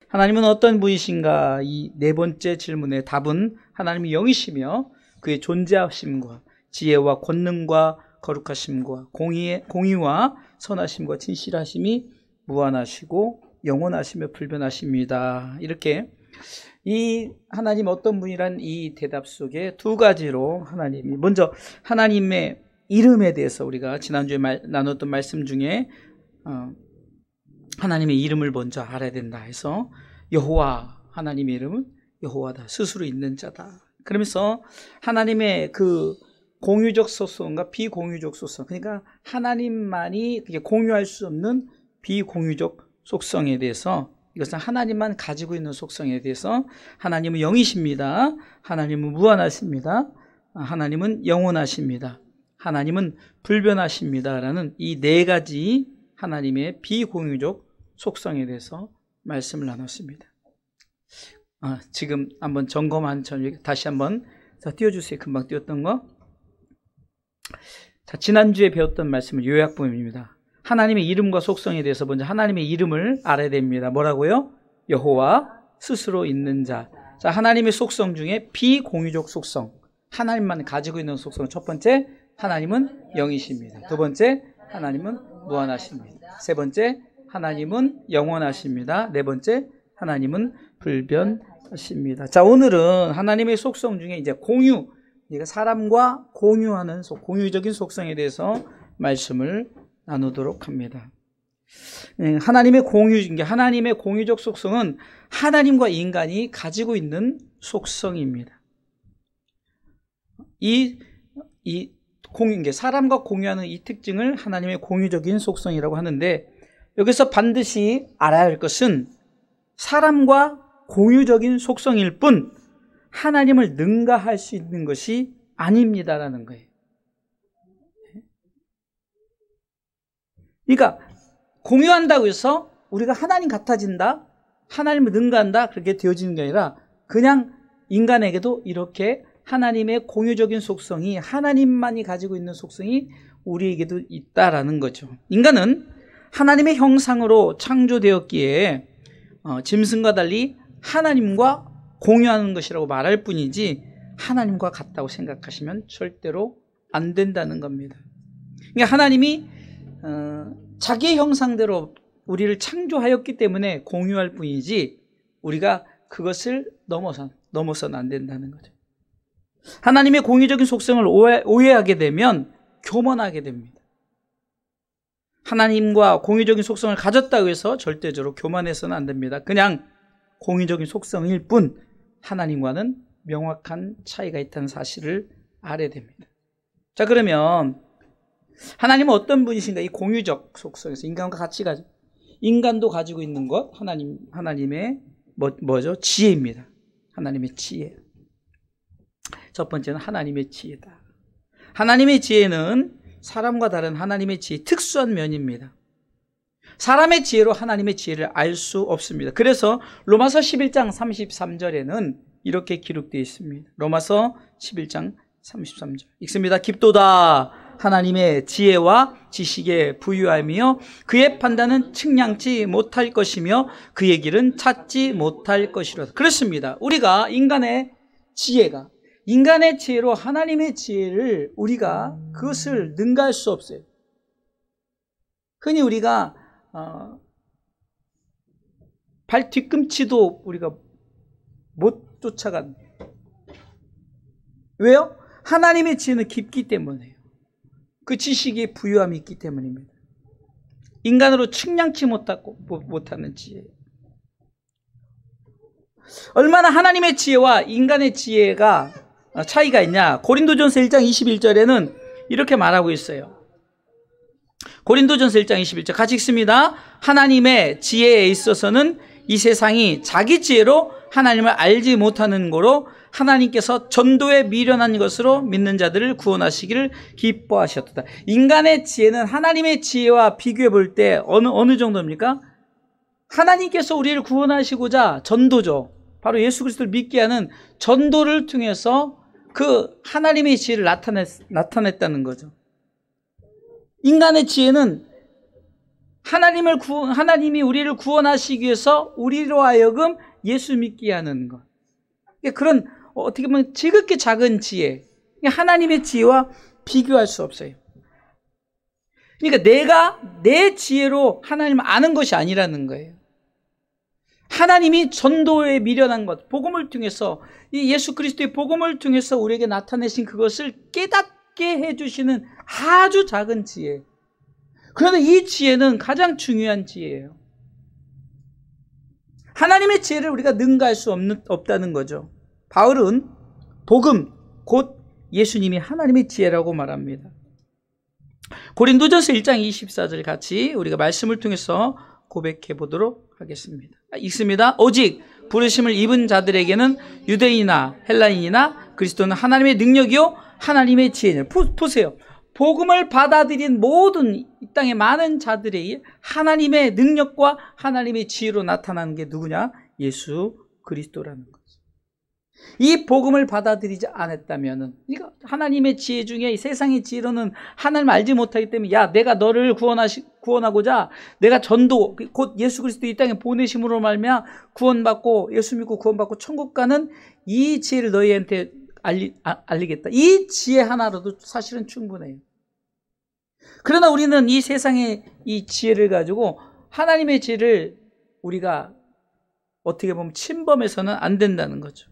하나님은 어떤 분이신가? 이 네 번째 질문의 답은 하나님이 영이시며 그의 존재하심과 지혜와 권능과 거룩하심과 공의와 선하심과 진실하심이 무한하시고 영원하시며 불변하십니다. 이렇게 이 하나님 어떤 분이란 이 대답 속에 두 가지로 하나님이, 먼저 하나님의 이름에 대해서 우리가 지난주에 나눴던 말씀 중에 하나님의 이름을 먼저 알아야 된다 해서 여호와, 하나님의 이름은 여호와다, 스스로 있는 자다. 그러면서 하나님의 그 공유적 속성과 비공유적 속성, 그러니까 하나님만이 공유할 수 없는 비공유적 속성에 대해서, 이것은 하나님만 가지고 있는 속성에 대해서 하나님은 영이십니다. 하나님은 무한하십니다. 하나님은 영원하십니다. 하나님은 불변하십니다. 라는 이 네 가지 하나님의 비공유적 속성에 대해서 말씀을 나눴습니다. 지금 한번 점검한 전 다시 한번 띄워주세요. 금방 띄웠던 거. 자, 지난주에 배웠던 말씀을 요약본입니다. 하나님의 이름과 속성에 대해서 먼저 하나님의 이름을 알아야 됩니다. 뭐라고요? 여호와, 스스로 있는 자. 자, 하나님의 속성 중에 비공유적 속성, 하나님만 가지고 있는 속성. 첫 번째, 하나님은 영이십니다. 두 번째, 하나님은 무한하십니다. 세 번째, 하나님은 영원하십니다. 네 번째, 하나님은 불변하십니다. 자, 오늘은 하나님의 속성 중에 이제 공유, 사람과 공유하는 공유적인 속성에 대해서 말씀을 나누도록 합니다. 하나님의 공유적 속성은 하나님과 인간이 가지고 있는 속성입니다. 사람과 공유하는 이 특징을 하나님의 공유적인 속성이라고 하는데, 여기서 반드시 알아야 할 것은 사람과 공유적인 속성일 뿐 하나님을 능가할 수 있는 것이 아닙니다라는 거예요. 그러니까 공유한다고 해서 우리가 하나님 같아진다, 하나님을 능가한다, 그렇게 되어지는 게 아니라 그냥 인간에게도 이렇게 하나님의 공유적인 속성이, 하나님만이 가지고 있는 속성이 우리에게도 있다라는 거죠. 인간은 하나님의 형상으로 창조되었기에 짐승과 달리 하나님과 공유하는 것이라고 말할 뿐이지 하나님과 같다고 생각하시면 절대로 안 된다는 겁니다. 그러니까 하나님이 자기의 형상대로 우리를 창조하였기 때문에 공유할 뿐이지 우리가 그것을 넘어서는 안 된다는 거죠. 하나님의 공유적인 속성을 오해하게 되면 교만하게 됩니다. 하나님과 공유적인 속성을 가졌다고 해서 절대적으로 교만해서는 안 됩니다. 그냥 공유적인 속성일 뿐 하나님과는 명확한 차이가 있다는 사실을 알아야 됩니다. 자, 그러면 하나님은 어떤 분이신가? 이 공유적 속성에서 인간과 같이 인간도 가지고 있는 것, 하나님의 뭐죠? 지혜입니다. 하나님의 지혜. 첫 번째는 하나님의 지혜다. 하나님의 지혜는 사람과 다른 하나님의 지혜, 특수한 면입니다. 사람의 지혜로 하나님의 지혜를 알 수 없습니다. 그래서 로마서 11장 33절에는 이렇게 기록되어 있습니다. 로마서 11장 33절 읽습니다. 깊도다 하나님의 지혜와 지식에 부유하며 그의 판단은 측량치 못할 것이며 그의 길은 찾지 못할 것이로다. 그렇습니다. 우리가 인간의 지혜로 하나님의 지혜를 우리가 그것을 능가할 수 없어요. 흔히 우리가 발 뒤꿈치도 우리가 못 쫓아간. 왜요? 하나님의 지혜는 깊기 때문에요. 그 지식이 부유함이 있기 때문입니다. 인간으로 측량치 못하는 지혜. 얼마나 하나님의 지혜와 인간의 지혜가 차이가 있냐? 고린도전서 1장 21절에는 이렇게 말하고 있어요. 고린도전서 1장 21절 같이 읽습니다. 하나님의 지혜에 있어서는 이 세상이 자기 지혜로 하나님을 알지 못하는 거로 하나님께서 전도에 미련한 것으로 믿는 자들을 구원하시기를 기뻐하셨다. 인간의 지혜는 하나님의 지혜와 비교해 볼 때 어느 정도입니까? 하나님께서 우리를 구원하시고자 전도죠. 바로 예수 그리스도를 믿게 하는 전도를 통해서 그 하나님의 지혜를 나타냈다는 거죠. 인간의 지혜는 하나님이 우리를 구원하시기 위해서 우리로 하여금 예수 믿게 하는 것. 그런 어떻게 보면 지극히 작은 지혜, 하나님의 지혜와 비교할 수 없어요. 그러니까 내가 내 지혜로 하나님을 아는 것이 아니라는 거예요. 하나님이 전도에 미련한 것, 복음을 통해서, 이 예수 그리스도의 복음을 통해서 우리에게 나타내신 그것을 깨닫게 해주시는 아주 작은 지혜. 그런데 이 지혜는 가장 중요한 지혜예요. 하나님의 지혜를 우리가 능가할 수 없다는 거죠. 바울은 복음, 곧 예수님이 하나님의 지혜라고 말합니다. 고린도전서 1장 24절 같이 우리가 말씀을 통해서 고백해 보도록 하겠습니다. 읽습니다. 오직 부르심을 입은 자들에게는 유대인이나 헬라인이나 그리스도는 하나님의 능력이요 하나님의 지혜냐. 보세요. 복음을 받아들인 모든 이 땅의 많은 자들의 하나님의 능력과 하나님의 지혜로 나타나는 게 누구냐? 예수 그리스도라는 거죠. 이 복음을 받아들이지 않았다면은, 그러니까 하나님의 지혜 중에 이 세상의 지혜로는 하나님을 알지 못하기 때문에, 야, 내가 너를 구원하고자 내가 전도, 곧 예수 그리스도 이 땅에 보내심으로 말미암아 구원받고 예수 믿고 구원받고 천국 가는 이 지혜를 너희한테 알리겠다. 이 지혜 하나로도 사실은 충분해요. 그러나 우리는 이 세상의 이 지혜를 가지고 하나님의 지혜를 우리가 어떻게 보면 침범해서는 안 된다는 거죠.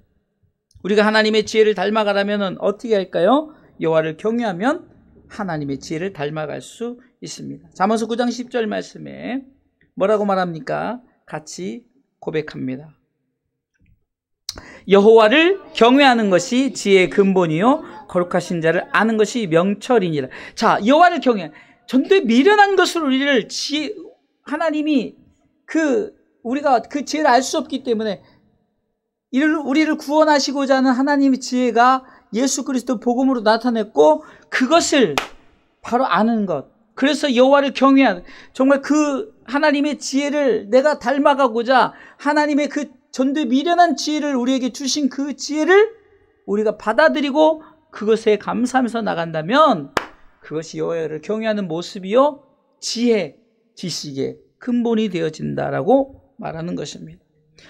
우리가 하나님의 지혜를 닮아가려면 어떻게 할까요? 여호와를 경외하면 하나님의 지혜를 닮아갈 수 있습니다. 잠언서 9장 10절 말씀에 뭐라고 말합니까? 같이 고백합니다. 여호와를 경외하는 것이 지혜의 근본이요 거룩하신 자를 아는 것이 명철이니라. 자, 여호와를 경외, 전도에 미련한 것으로 우리를 하나님이 우리가 그 지혜를 알 수 없기 때문에 우리를 구원하시고자 하는 하나님의 지혜가 예수 그리스도 복음으로 나타냈고, 그것을 바로 아는 것. 그래서 여호와를 경외하는, 정말 그 하나님의 지혜를 내가 닮아가고자 하나님의 그 전도에 미련한 지혜를 우리에게 주신 그 지혜를 우리가 받아들이고 그것에 감사하면서 나간다면 그것이 여호와를 경외하는 모습이요 지혜, 지식의 근본이 되어진다라고 말하는 것입니다.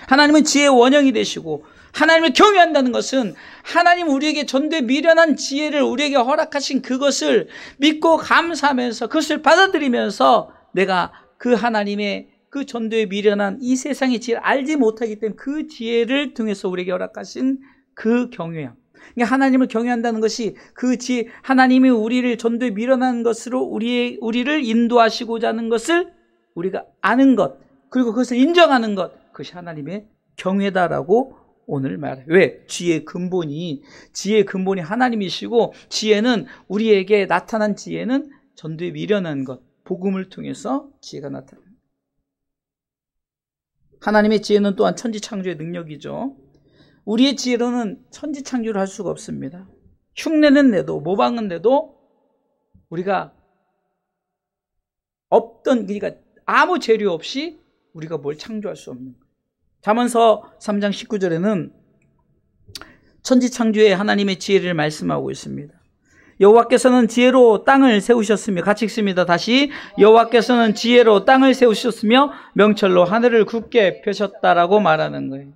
하나님은 지혜의 원형이 되시고, 하나님을 경외한다는 것은 하나님 우리에게 전도에 미련한 지혜를 우리에게 허락하신 그것을 믿고 감사하면서 그것을 받아들이면서 내가 그 하나님의 그 전도에 미련한 이 세상의 지혜를 알지 못하기 때문에 그 지혜를 통해서 우리에게 허락하신 그 경외함. 그러니까 하나님을 경외한다는 것이 그 지혜, 하나님이 우리를 전도에 미련한 것으로 우리를 인도하시고자 하는 것을 우리가 아는 것, 그리고 그것을 인정하는 것, 그것이 하나님의 경외다라고 오늘 말해요. 왜? 지혜의 근본이 하나님이시고, 지혜는 우리에게 나타난 지혜는 전도에 미련한 것, 복음을 통해서 지혜가 나타납니다. 하나님의 지혜는 또한 천지창조의 능력이죠. 우리의 지혜로는 천지창조를 할 수가 없습니다. 흉내는 내도 모방은 내도 우리가 그러니까 아무 재료 없이 우리가 뭘 창조할 수 없는 거예요. 잠언서 3장 19절에는 천지창조의 하나님의 지혜를 말씀하고 있습니다. 여호와께서는 지혜로 땅을 세우셨으며, 같이 읽습니다. 다시, 여호와께서는 지혜로 땅을 세우셨으며 명철로 하늘을 굳게 펴셨다라고 말하는 거예요.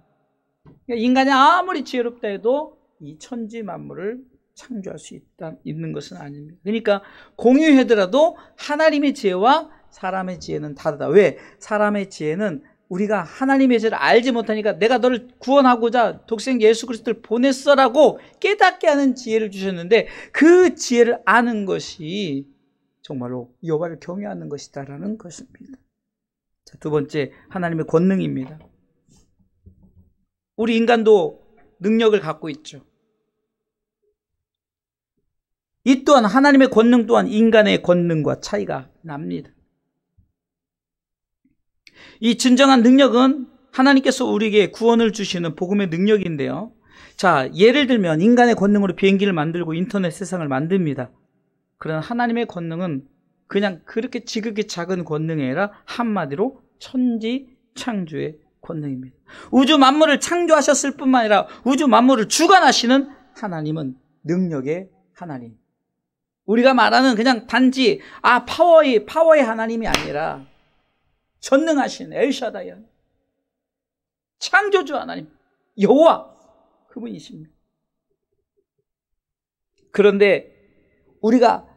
인간이 아무리 지혜롭다 해도 이 천지 만물을 창조할 수 있는 것은 아닙니다. 그러니까 공유하더라도 하나님의 지혜와 사람의 지혜는 다르다. 왜? 사람의 지혜는 우리가 하나님의 지혜를 알지 못하니까 내가 너를 구원하고자 독생 예수 그리스도를 보냈어라고 깨닫게 하는 지혜를 주셨는데, 그 지혜를 아는 것이 정말로 여호와를 경외하는 것이다라는 것입니다. 자, 두 번째, 하나님의 권능입니다. 우리 인간도 능력을 갖고 있죠. 이 또한 하나님의 권능 또한 인간의 권능과 차이가 납니다. 이 진정한 능력은 하나님께서 우리에게 구원을 주시는 복음의 능력인데요. 자, 예를 들면 인간의 권능으로 비행기를 만들고 인터넷 세상을 만듭니다. 그러나 하나님의 권능은 그냥 그렇게 지극히 작은 권능이 아니라 한마디로 천지창조의 권능입니다. 우주 만물을 창조하셨을 뿐만 아니라 우주 만물을 주관하시는 하나님은 능력의 하나님. 우리가 말하는 그냥 단지 파워의 하나님이 아니라 전능하신 엘샤다이 하나님, 창조주 하나님, 여호와, 그분이십니다. 그런데 우리가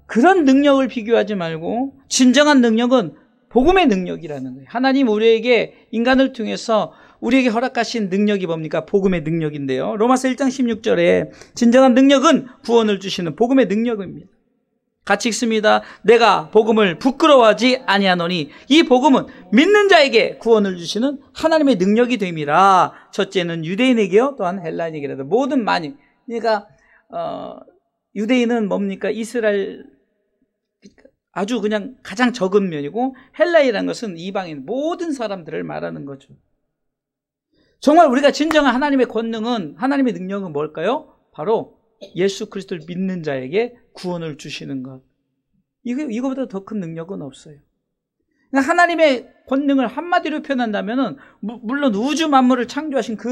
그런 능력을 비교하지 말고 진정한 능력은 복음의 능력이라는 거예요. 하나님 우리에게 인간을 통해서 우리에게 허락하신 능력이 뭡니까? 복음의 능력인데요. 로마서 1장 16절에 진정한 능력은 구원을 주시는 복음의 능력입니다. 같이 읽습니다. 내가 복음을 부끄러워하지 아니하노니 이 복음은 믿는 자에게 구원을 주시는 하나님의 능력이 됨이라. 첫째는 유대인에게요, 또한 헬라인에게라도 모든 만인. 그러니까 유대인은 뭡니까? 이스라엘 아주 그냥 가장 적은 면이고, 헬라인이라는 것은 이방인 모든 사람들을 말하는 거죠. 정말 우리가 진정한 하나님의 권능은, 하나님의 능력은 뭘까요? 바로 예수 그리스도를 믿는 자에게 구원을 주시는 것. 이거보다 더 큰 능력은 없어요. 하나님의 권능을 한마디로 표현한다면은, 물론 우주 만물을 창조하신 그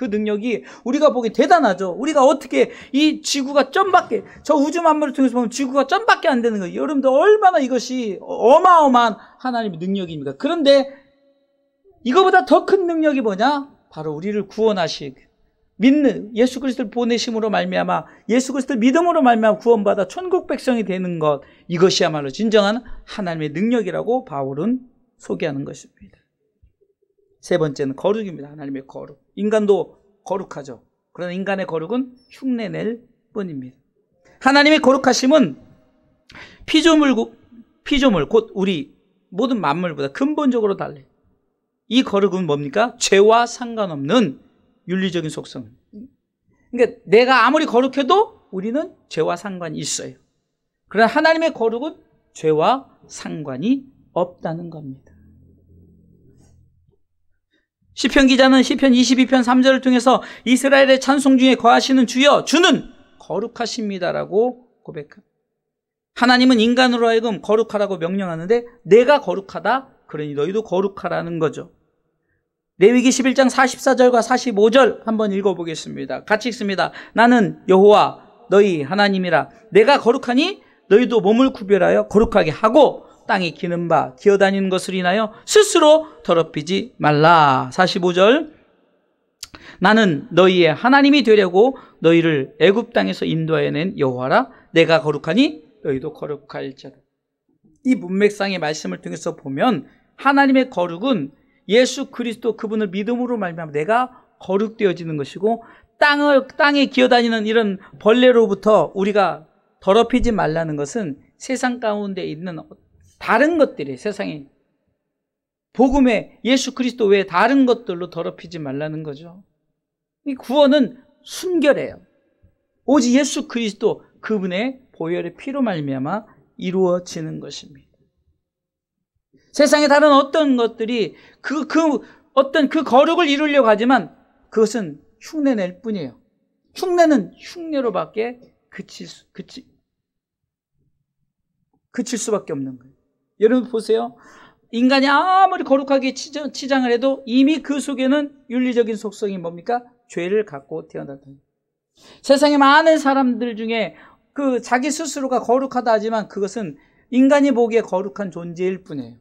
능력이 우리가 보기 대단하죠. 우리가 어떻게 이 지구가 점밖에, 저 우주 만물을 통해서 보면 지구가 점밖에 안 되는 거예요. 여러분들 얼마나 이것이 어마어마한 하나님의 능력입니까? 그런데 이거보다 더 큰 능력이 뭐냐? 바로 우리를 구원하시고 믿는 예수 그리스도를 보내심으로 말미암아, 예수 그리스도를 믿음으로 말미암아 구원받아 천국 백성이 되는 것, 이것이야말로 진정한 하나님의 능력이라고 바울은 소개하는 것입니다. 세 번째는 거룩입니다. 하나님의 거룩. 인간도 거룩하죠. 그러나 인간의 거룩은 흉내낼 뿐입니다. 하나님의 거룩하심은 피조물 곧 우리 모든 만물보다 근본적으로 달라요. 이 거룩은 뭡니까? 죄와 상관없는 윤리적인 속성. 그러니까 내가 아무리 거룩해도 우리는 죄와 상관이 있어요. 그러나 하나님의 거룩은 죄와 상관이 없다는 겁니다. 시편 기자는 시편 22편 3절을 통해서 이스라엘의 찬송 중에 거하시는 주여, 주는 거룩하십니다라고 고백합니다. 하나님은 인간으로 하여금 거룩하라고 명령하는데, 내가 거룩하다, 그러니 너희도 거룩하라는 거죠. 레위기 11장 44절과 45절 한번 읽어보겠습니다. 같이 읽습니다. 나는 여호와 너희 하나님이라. 내가 거룩하니 너희도 몸을 구별하여 거룩하게 하고 땅에 기는 바 기어다니는 것을 인하여 스스로 더럽히지 말라. 45절. 나는 너희의 하나님이 되려고 너희를 애굽 땅에서 인도하여 낸 여호와라. 내가 거룩하니 너희도 거룩할지어다. 이 문맥상의 말씀을 통해서 보면 하나님의 거룩은 예수 그리스도 그분을 믿음으로 말미암아 내가 거룩되어지는 것이고, 땅에 기어다니는 이런 벌레로부터 우리가 더럽히지 말라는 것은 세상 가운데 있는 다른 것들이, 세상에 복음의 예수 그리스도 외에 다른 것들로 더럽히지 말라는 거죠. 이 구원은 순결해요. 오직 예수 그리스도 그분의 보혈의 피로 말미암아 이루어지는 것입니다. 세상의 다른 어떤 것들이 어떤 그 거룩을 이루려고 하지만 그것은 흉내낼 뿐이에요. 흉내는 흉내로밖에 그칠 수밖에 없는 거예요. 여러분 보세요. 인간이 아무리 거룩하게 치장을 해도 이미 그 속에는 윤리적인 속성이 뭡니까? 죄를 갖고 태어났다. 세상에 많은 사람들 중에 그 자기 스스로가 거룩하다 하지만 그것은 인간이 보기에 거룩한 존재일 뿐이에요.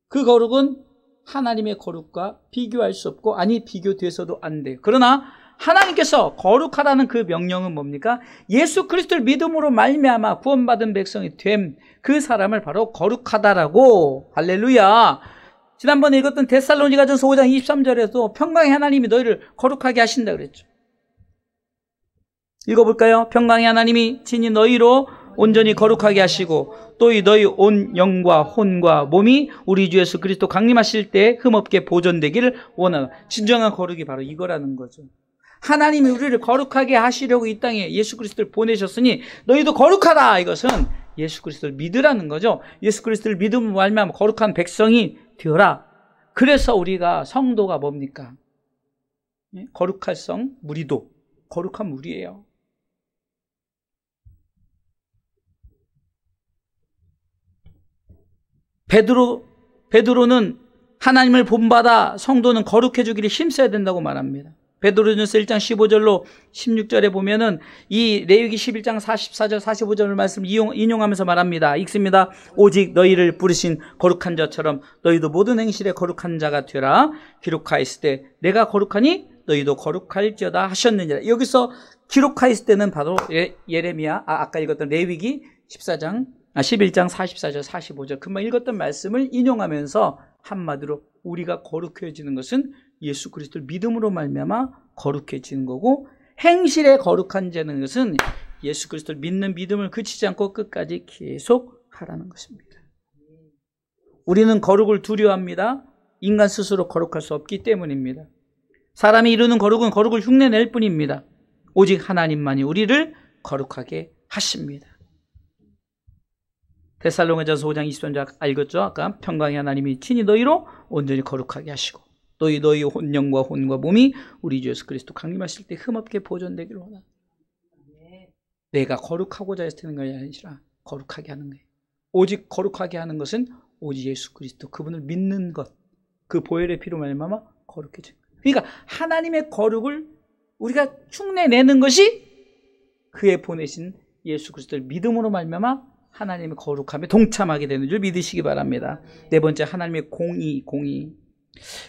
그 거룩은 하나님의 거룩과 비교할 수 없고, 아니 비교돼서도 안 돼요. 그러나 하나님께서 거룩하라는 그 명령은 뭡니까? 예수 그리스도를 믿음으로 말미암아 구원받은 백성이 됨 그 사람을 바로 거룩하다라고, 할렐루야. 지난번에 읽었던 데살로니가전서 5장 23절에도 평강의 하나님이 너희를 거룩하게 하신다 그랬죠. 읽어볼까요? 평강의 하나님이 친히 너희로 온전히 거룩하게 하시고 또 너희 온 영과 혼과 몸이 우리 주 예수 그리스도 강림하실 때 흠없게 보존되기를 원하는, 진정한 거룩이 바로 이거라는 거죠. 하나님이 우리를 거룩하게 하시려고 이 땅에 예수 그리스도를 보내셨으니 너희도 거룩하다. 이것은 예수 그리스도를 믿으라는 거죠. 예수 그리스도를 믿음으로 말미암아 거룩한 백성이 되어라. 그래서 우리가 성도가 뭡니까? 거룩할 성, 무리도 거룩한 무리예요. 베드로는 하나님을 본받아 성도는 거룩해 주기를 힘써야 된다고 말합니다. 베드로전서 1장 15절로 16절에 보면은 이 레위기 11장 44절 45절 말씀 인용하면서 말합니다. 읽습니다. 오직 너희를 부르신 거룩한 자처럼 너희도 모든 행실에 거룩한 자가 되라. 기록하였을 때 내가 거룩하니 너희도 거룩할지어다 하셨느니라. 여기서 기록하였을 때는 바로 예레미야, 아까 읽었던 레위기 11장 44절 45절 금방 읽었던 말씀을 인용하면서 한마디로 우리가 거룩해지는 것은 예수 그리스도를 믿음으로 말미암아 거룩해지는 거고, 행실에 거룩한 자는 것은 예수 그리스도를 믿는 믿음을 그치지 않고 끝까지 계속 하라는 것입니다. 우리는 거룩을 두려워합니다. 인간 스스로 거룩할 수 없기 때문입니다. 사람이 이루는 거룩은 거룩을 흉내낼 뿐입니다. 오직 하나님만이 우리를 거룩하게 하십니다. 데살로니가전서 5장 23절 읽었죠? 아까 평강의 하나님이 친히 너희로 온전히 거룩하게 하시고 너희 혼령과 혼과 몸이 우리 주 예수 그리스도 강림하실 때 흠없게 보존되기를 원한다. 내가 거룩하고자 했다는 것이 아니라 거룩하게 하는 거예요. 오직 거룩하게 하는 것은 오직 예수 그리스도 그분을 믿는 것, 그 보혈의 피로 말미암아 거룩해진 거예요. 그러니까 하나님의 거룩을 우리가 흉내내는 것이 그의 보내신 예수 그리스도를 믿음으로 말미암아 하나님의 거룩함에 동참하게 되는 줄 믿으시기 바랍니다. 네 번째, 하나님의 공의.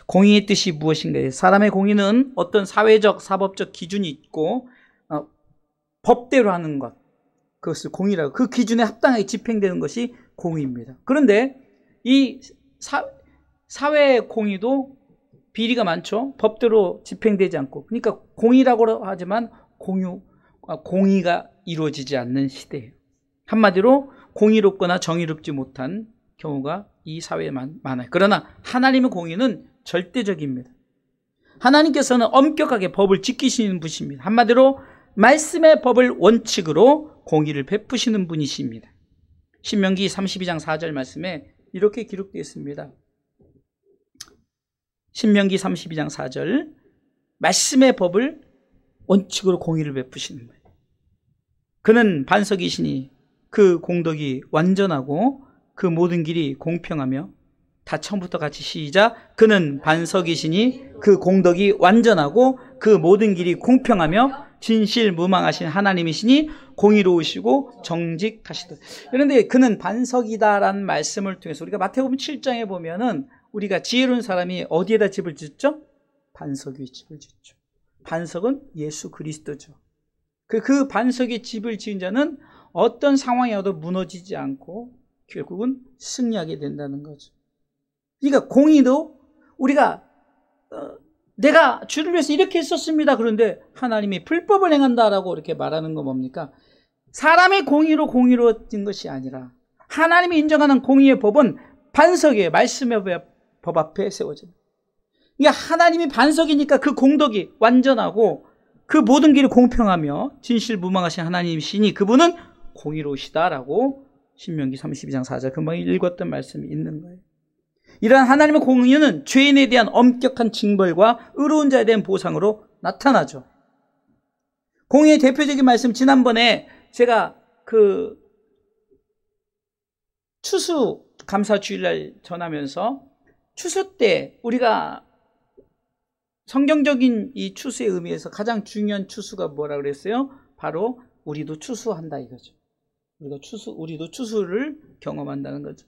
공의의 뜻이 무엇인가요? 사람의 공의는 어떤 사회적, 사법적 기준이 있고 법대로 하는 것, 그것을 공의라고, 그 기준에 합당하게 집행되는 것이 공의입니다. 그런데 이 사회 공의도 비리가 많죠. 법대로 집행되지 않고. 그러니까 공의라고 하지만 공의가 이루어지지 않는 시대예요. 한마디로 공의롭거나 정의롭지 못한 경우가 이 사회에 많아요. 그러나 하나님의 공의는 절대적입니다. 하나님께서는 엄격하게 법을 지키시는 분이십니다. 한마디로 말씀의 법을 원칙으로 공의를 베푸시는 분이십니다. 신명기 32장 4절 말씀에 이렇게 기록되어 있습니다. 신명기 32장 4절, 말씀의 법을 원칙으로 공의를 베푸시는 거예요. 그는 반석이시니 그 공덕이 완전하고 그 모든 길이 공평하며, 다 처음부터 같이 시작. 그는 반석이시니 그 공덕이 완전하고 그 모든 길이 공평하며 진실무망하신 하나님이시니 공의로우시고 정직하시도다. 그런데 그는 반석이다라는 말씀을 통해서 우리가 마태복음 7장에 보면은 우리가 지혜로운 사람이 어디에다 집을 짓죠? 반석 위에 집을 짓죠. 반석은 예수 그리스도죠. 그 반석에 집을 지은 자는 어떤 상황이 와도 무너지지 않고 결국은 승리하게 된다는 거죠. 그러니까 공의도 우리가 내가 주를 위해서 이렇게 했었습니다. 그런데 하나님이 불법을 행한다라고 이렇게 말하는 건 뭡니까? 사람의 공의로 공의로워진 것이 아니라 하나님이 인정하는 공의의 법은 반석이에요. 말씀의 법 앞에 세워집니다. 그러니까 하나님이 반석이니까 그 공덕이 완전하고 그 모든 길이 공평하며 진실무망하신 하나님이시니 그분은 공의로우시다라고 신명기 32장 4절 금방 읽었던 말씀이 있는 거예요. 이러한 하나님의 공의는 죄인에 대한 엄격한 징벌과 의로운 자에 대한 보상으로 나타나죠. 공의의 대표적인 말씀, 지난번에 제가 그 추수 감사 주일날 전하면서 추수 때 우리가 성경적인 이 추수의 의미에서 가장 중요한 추수가 뭐라 그랬어요? 바로 우리도 추수한다 이거죠. 우리도 추수를 경험한다는 거죠.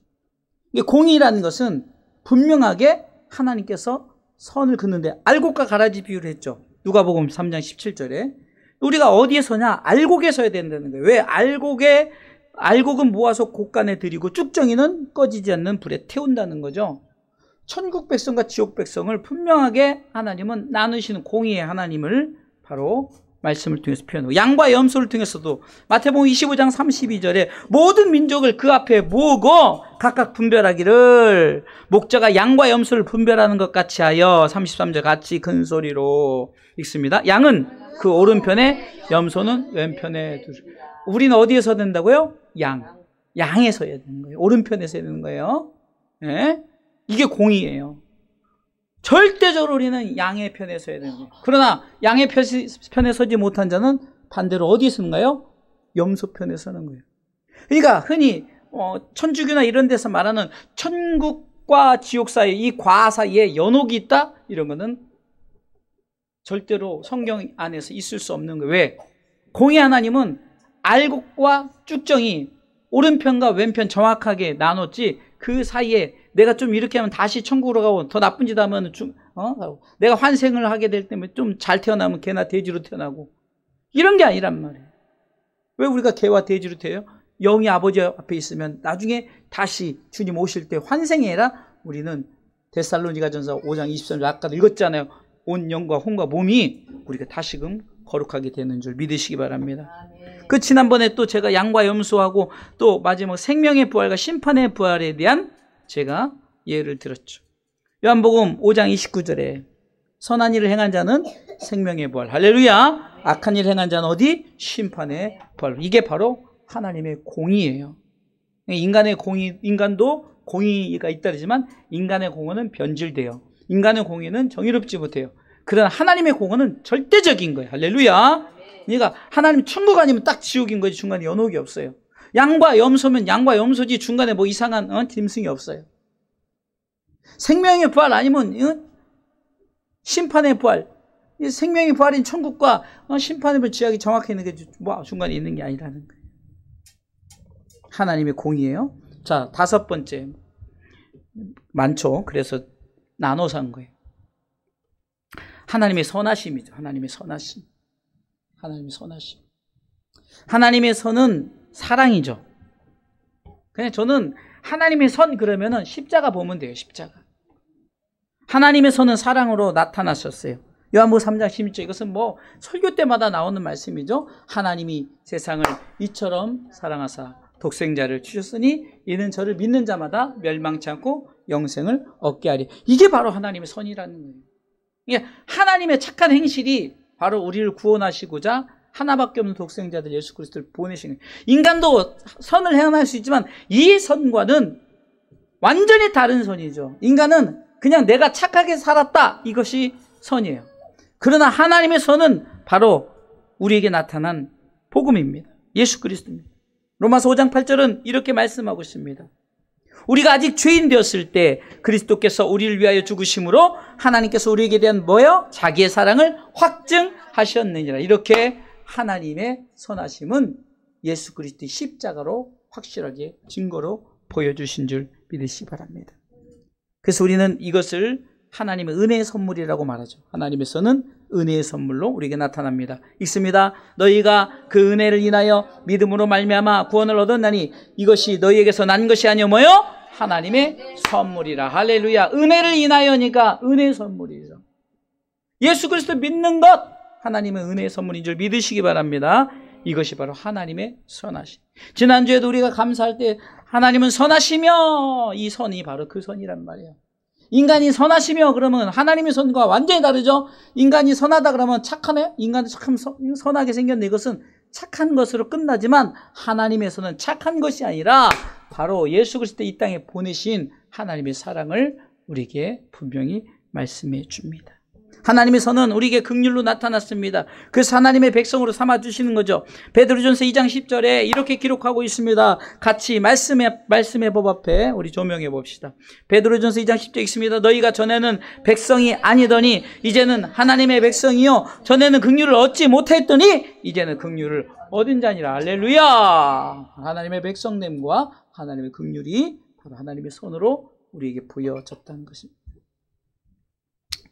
공의라는 것은 분명하게 하나님께서 선을 긋는데 알곡과 가라지 비유를 했죠. 누가복음 3장 17절에 우리가 어디에 서냐? 알곡에 서야 된다는 거예요. 왜? 알곡은 모아서 곳간에 들이고 쭉정이는 꺼지지 않는 불에 태운다는 거죠. 천국 백성과 지옥 백성을 분명하게 하나님은 나누시는 공의의 하나님을 바로 말씀을 통해서 표현하고, 양과 염소를 통해서도 마태복음 25장 32절에 모든 민족을 그 앞에 모으고 각각 분별하기를 목자가 양과 염소를 분별하는 것 같이 하여 33절 같이 큰 소리로 읽습니다. 양은 그 오른편에, 염소는 왼편에 두시고. 우리는 어디에 서야 된다고요? 양에 서야 되는 거예요. 오른편에 서야 되는 거예요. 네? 이게 공의예요. 절대적으로 우리는 양의 편에 서야 되는 거예요. 그러나 양의 편에 서지 못한 자는 반대로 어디에 서는가요? 염소 편에 서는 거예요. 그러니까 흔히 천주교나 이런 데서 말하는 천국과 지옥 사이, 이 과 사이에 연옥이 있다? 이런 거는 절대로 성경 안에서 있을 수 없는 거예요. 왜? 공의 하나님은 알곡과 쭉정이 오른편과 왼편 정확하게 나눴지, 그 사이에 내가 좀 이렇게 하면 다시 천국으로 가고 더 나쁜 짓 하면 내가 환생을 하게 될 때면 좀 잘 태어나면 개나 돼지로 태어나고 이런 게 아니란 말이에요. 왜 우리가 개와 돼지로 태어요? 영이 아버지 앞에 있으면 나중에 다시 주님 오실 때 환생이 아니라 우리는 데살로니가전서 5장 23절 아까도 읽었잖아요. 온 영과 혼과 몸이 우리가 다시금 거룩하게 되는 줄 믿으시기 바랍니다. 그 지난번에 또 제가 양과 염소하고 또 마지막 생명의 부활과 심판의 부활에 대한 제가 예를 들었죠. 요한복음 5장 29절에 선한 일을 행한 자는 생명의 부활, 할렐루야. 악한 일을 행한 자는 어디? 심판의 부활. 이게 바로 하나님의 공의예요. 인간의 공의, 인간도 공의가 있다지만 인간의 공의는 변질돼요. 인간의 공의는 정의롭지 못해요. 그러나 하나님의 공의는 절대적인 거예요. 할렐루야. 그러니까 하나님 천국 아니면 딱 지옥인 거지 중간에 연옥이 없어요. 양과 염소면 양과 염소지 중간에 뭐 이상한 짐승이 없어요. 생명의 부활 아니면 심판의 부활. 생명의 부활인 천국과 심판의 부활 지역이 정확히 있는 게 뭐 중간에 있는 게 아니라는 거예요. 하나님의 공의예요. 자, 5번째. 많죠. 그래서 나눠서 한 거예요. 하나님의 선하심이죠. 하나님의 선하심. 하나님의 선하심. 하나님의 선은 사랑이죠. 그냥 저는 하나님의 선 그러면은 십자가 보면 돼요. 십자가. 하나님의 선은 사랑으로 나타나셨어요. 요한복음 3장 16절. 이것은 뭐 설교 때마다 나오는 말씀이죠. 하나님이 세상을 이처럼 사랑하사 독생자를 주셨으니 이는 저를 믿는 자마다 멸망치 않고 영생을 얻게 하리. 이게 바로 하나님의 선이라는 거예요. 이게 하나님의 착한 행실이 바로 우리를 구원하시고자 하나밖에 없는 독생자들 예수 그리스도를 보내신 거예요. 인간도 선을 행할 수 있지만 이 선과는 완전히 다른 선이죠. 인간은 그냥 내가 착하게 살았다, 이것이 선이에요. 그러나 하나님의 선은 바로 우리에게 나타난 복음입니다. 예수 그리스도입니다. 로마서 5장 8절은 이렇게 말씀하고 있습니다. 우리가 아직 죄인 되었을 때 그리스도께서 우리를 위하여 죽으심으로 하나님께서 우리에게 대한 뭐요? 자기의 사랑을 확증하셨느니라. 이렇게 하나님의 선하심은 예수 그리스도의 십자가로 확실하게 증거로 보여주신 줄 믿으시기 바랍니다. 그래서 우리는 이것을 하나님의 은혜의 선물이라고 말하죠. 하나님의 선은 은혜의 선물로 우리에게 나타납니다. 읽습니다. 너희가 그 은혜를 인하여 믿음으로 말미암아 구원을 얻었나니 이것이 너희에게서 난 것이 아니요 뭐요? 하나님의 선물이라. 할렐루야. 은혜를 인하여니까 은혜의 선물이죠. 예수 그리스도 믿는 것 하나님의 은혜의 선물인 줄 믿으시기 바랍니다. 이것이 바로 하나님의 선하심. 지난주에도 우리가 감사할 때 하나님은 선하시며, 이 선이 바로 그 선이란 말이에요. 인간이 선하시며 그러면 하나님의 선과 완전히 다르죠. 인간이 선하다 그러면 착하네? 인간이 참 선하게 생겼네. 이것은 착한 것으로 끝나지만 하나님의 선은 착한 것이 아니라 바로 예수 그리스도 이 땅에 보내신 하나님의 사랑을 우리에게 분명히 말씀해 줍니다. 하나님의 선은 우리에게 긍휼로 나타났습니다. 그래서 하나님의 백성으로 삼아주시는 거죠. 베드로전서 2장 10절에 이렇게 기록하고 있습니다. 같이 말씀의 법 앞에 우리 조명해 봅시다. 베드로전서 2장 10절에 있습니다. 너희가 전에는 백성이 아니더니 이제는 하나님의 백성이요 전에는 긍휼을 얻지 못했더니 이제는 긍휼을 얻은 자니라. 할렐루야. 하나님의 백성됨과 하나님의 긍휼이 바로 하나님의 손으로 우리에게 부여졌다는 것입니다.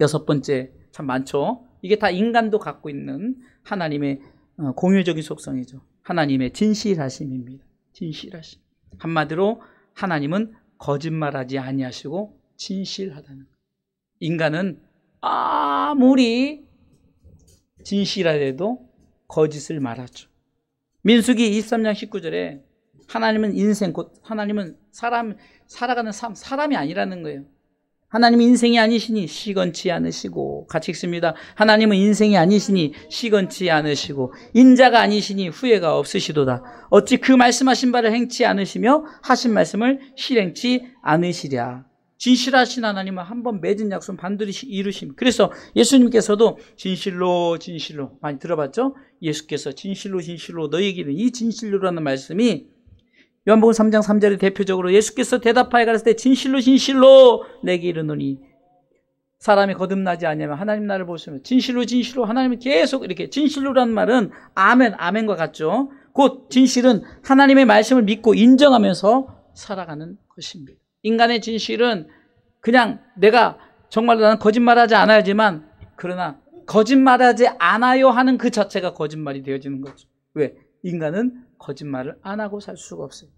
6번째, 참 많죠. 이게 다 인간도 갖고 있는 하나님의 공유적인 속성이죠. 하나님의 진실하심입니다. 진실하심. 한마디로 하나님은 거짓말하지 아니하시고 진실하다는 거예요. 인간은 아무리 진실하여도 거짓을 말하죠. 민수기 23장 19절에 하나님은 인생, 곧 하나님은 살아가는 삶, 사람이 아니라는 거예요. 하나님은 인생이 아니시니 시건치 않으시고, 같이 읽습니다. 하나님은 인생이 아니시니 시건치 않으시고 인자가 아니시니 후회가 없으시도다. 어찌 그 말씀하신 바를 행치 않으시며 하신 말씀을 실행치 않으시랴. 진실하신 하나님은 한번 맺은 약속은 반드시 이루십니다. 그래서 예수님께서도 진실로 진실로 많이 들어봤죠? 예수께서 진실로 진실로 너희에게 이르노니, 이 진실로라는 말씀이 요한복음 3장 3절에 대표적으로 예수께서 대답하여 가라사대 진실로 진실로 내게 이르노니 사람이 거듭나지 않냐면 하나님 나를 보시면 진실로 진실로 하나님이 계속 이렇게 진실로라는 말은 아멘, 아멘과 같죠. 곧 진실은 하나님의 말씀을 믿고 인정하면서 살아가는 것입니다. 인간의 진실은 그냥 내가 정말로 나는 거짓말하지 않아야지만 그러나 거짓말하지 않아요 하는 그 자체가 거짓말이 되어지는 거죠. 왜? 인간은 거짓말을 안 하고 살 수가 없어요.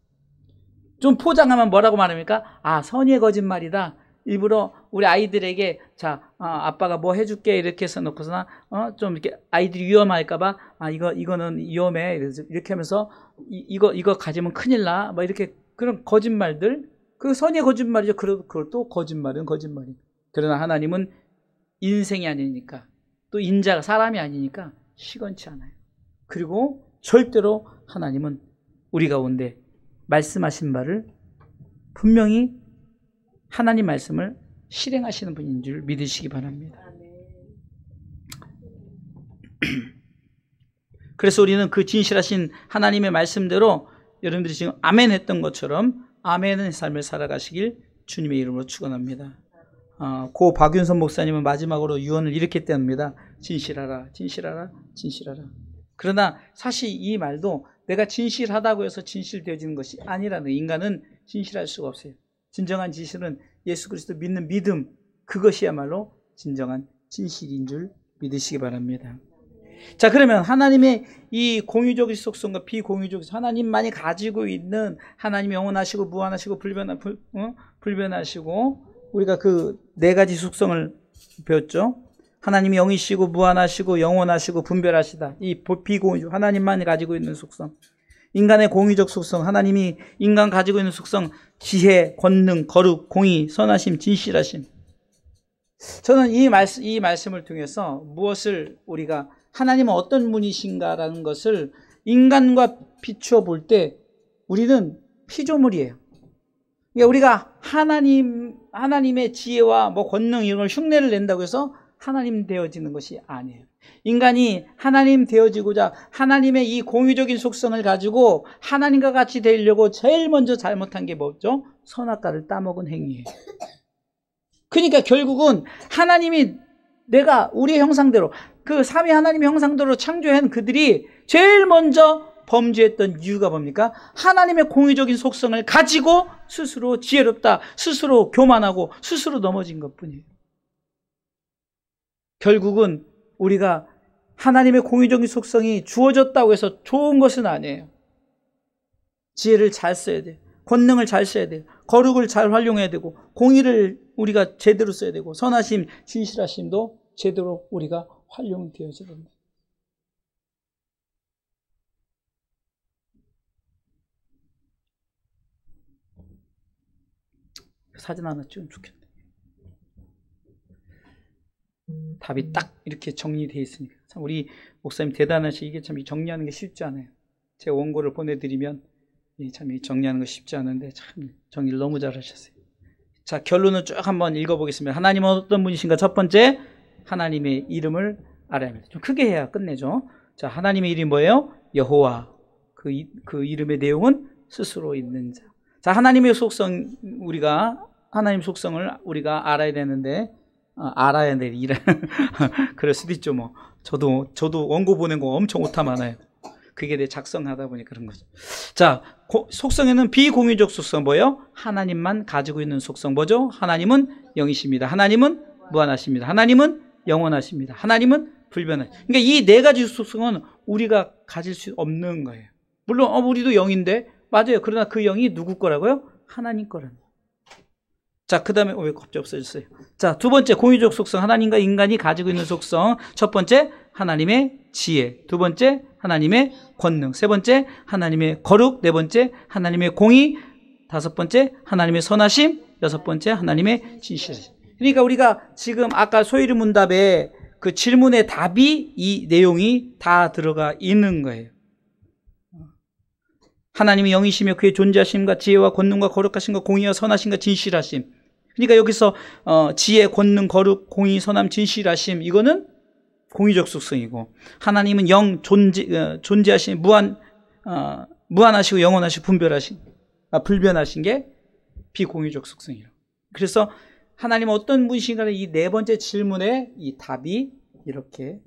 좀 포장하면 뭐라고 말합니까? 아, 선의의 거짓말이다. 일부러 우리 아이들에게 아빠가 뭐 해줄게 이렇게 해서 놓고서나 좀 이렇게 아이들이 위험할까봐 이거는 위험해 이렇게 하면서 이거 가지면 큰일 나 뭐 이렇게 그런 거짓말들 그 선의의 거짓말이죠. 그것도 거짓말은 거짓말이. 그러나 하나님은 인생이 아니니까 또 인자가 사람이 아니니까 시건치 않아요. 그리고 절대로 하나님은 우리 가운데 말씀하신 바를 분명히 하나님 말씀을 실행하시는 분인 줄 믿으시기 바랍니다. 그래서 우리는 그 진실하신 하나님의 말씀대로 여러분들이 지금 아멘 했던 것처럼 아멘의 삶을 살아가시길 주님의 이름으로 축원합니다. 고 박윤선 목사님은 마지막으로 유언을 이렇게 떼합니다. 진실하라, 진실하라, 진실하라. 그러나 사실 이 말도 내가 진실하다고 해서 진실되어지는 것이 아니라는 인간은 진실할 수가 없어요. 진정한 진실은 예수 그리스도 믿는 믿음, 그것이야말로 진정한 진실인 줄 믿으시기 바랍니다. 자, 그러면 하나님의 이 공유적 속성과 비공유적 하나님만이 가지고 있는 하나님이 영원하시고 무한하시고 불변하시고 우리가 그 네 가지 속성을 배웠죠. 하나님이 영이시고 무한하시고 영원하시고 분별하시다. 이 비공유적 하나님만이 가지고 있는 속성. 인간의 공유적 속성, 하나님이 인간 가지고 있는 속성, 지혜, 권능, 거룩, 공의, 선하심, 진실하심. 저는 이 말씀을 통해서 무엇을 우리가 하나님은 어떤 분이신가라는 것을 인간과 비추어 볼 때 우리는 피조물이에요. 그러니까 우리가 하나님의 지혜와 뭐 권능 이런 걸 흉내를 낸다고 해서 하나님 되어지는 것이 아니에요. 인간이 하나님 되어지고자 하나님의 이 공유적인 속성을 가지고 하나님과 같이 되려고 제일 먼저 잘못한 게 뭐죠? 선악과를 따먹은 행위예요. 그러니까 결국은 하나님이 내가 우리의 형상대로 그 삼위 하나님의 형상대로 창조한 그들이 제일 먼저 범죄했던 이유가 뭡니까? 하나님의 공유적인 속성을 가지고 스스로 지혜롭다, 스스로 교만하고 스스로 넘어진 것뿐이에요. 결국은 우리가 하나님의 공유적인 속성이 주어졌다고 해서 좋은 것은 아니에요. 지혜를 잘 써야 돼요. 권능을 잘 써야 돼요. 거룩을 잘 활용해야 되고 공의를 우리가 제대로 써야 되고 선하심, 진실하심도 제대로 우리가 활용되어져야 됩니다. 사진 하나 찍으면 좋겠네. 답이 딱 이렇게 정리되어 있으니까. 참 우리 목사님 대단하시. 이게 참 정리하는 게 쉽지 않아요. 제가 원고를 보내드리면 참 정리하는 거 쉽지 않은데 참 정리를 너무 잘하셨어요. 자, 결론을 쭉 한번 읽어보겠습니다. 하나님은 어떤 분이신가? 첫 번째, 하나님의 이름을 알아야 합니다. 좀 크게 해야 끝내죠. 자, 하나님의 이름이 뭐예요? 여호와. 그 이름의 내용은 스스로 있는 자. 자, 하나님의 속성 하나님 속성을 우리가 알아야 되는데 알아야 돼. 그럴 수도 있죠. 뭐 저도 원고 보낸 거 엄청 오타 많아요. 그게 내 작성하다 보니 그런 거죠. 자, 속성에는 비공유적 속성 뭐예요? 하나님만 가지고 있는 속성 뭐죠? 하나님은 영이십니다. 하나님은 무한하십니다. 하나님은 영원하십니다. 하나님은 불변하십니다. 그러니까 이 네 가지 속성은 우리가 가질 수 없는 거예요. 물론 우리도 영인데 맞아요. 그러나 그 영이 누구 거라고요? 하나님 거랍니다. 자, 그 다음에 왜 갑자기 없어졌어요? 자, 두 번째 공유적 속성, 하나님과 인간이 가지고 있는 속성. 첫 번째, 하나님의 지혜. 두 번째, 하나님의 권능. 세 번째, 하나님의 거룩. 네 번째, 하나님의 공의. 다섯 번째, 하나님의 선하심. 여섯 번째, 하나님의 진실하심. 그러니까 우리가 지금 아까 소위르 문답에 그 질문의 답이 이 내용이 다 들어가 있는 거예요. 하나님이 영이시며 그의 존재하심과 지혜와 권능과 거룩하심과 공의와 선하심과 진실하심. 그러니까 여기서 지혜, 권능, 거룩, 공의, 선함, 진실하심 이거는 공의적 속성이고 하나님은 영, 존재하신 무한하시고 영원하시고 불변하신 게 비공의적 속성이에요. 그래서 하나님 어떤 분이신가는 이 네 번째 질문에 이 답이 이렇게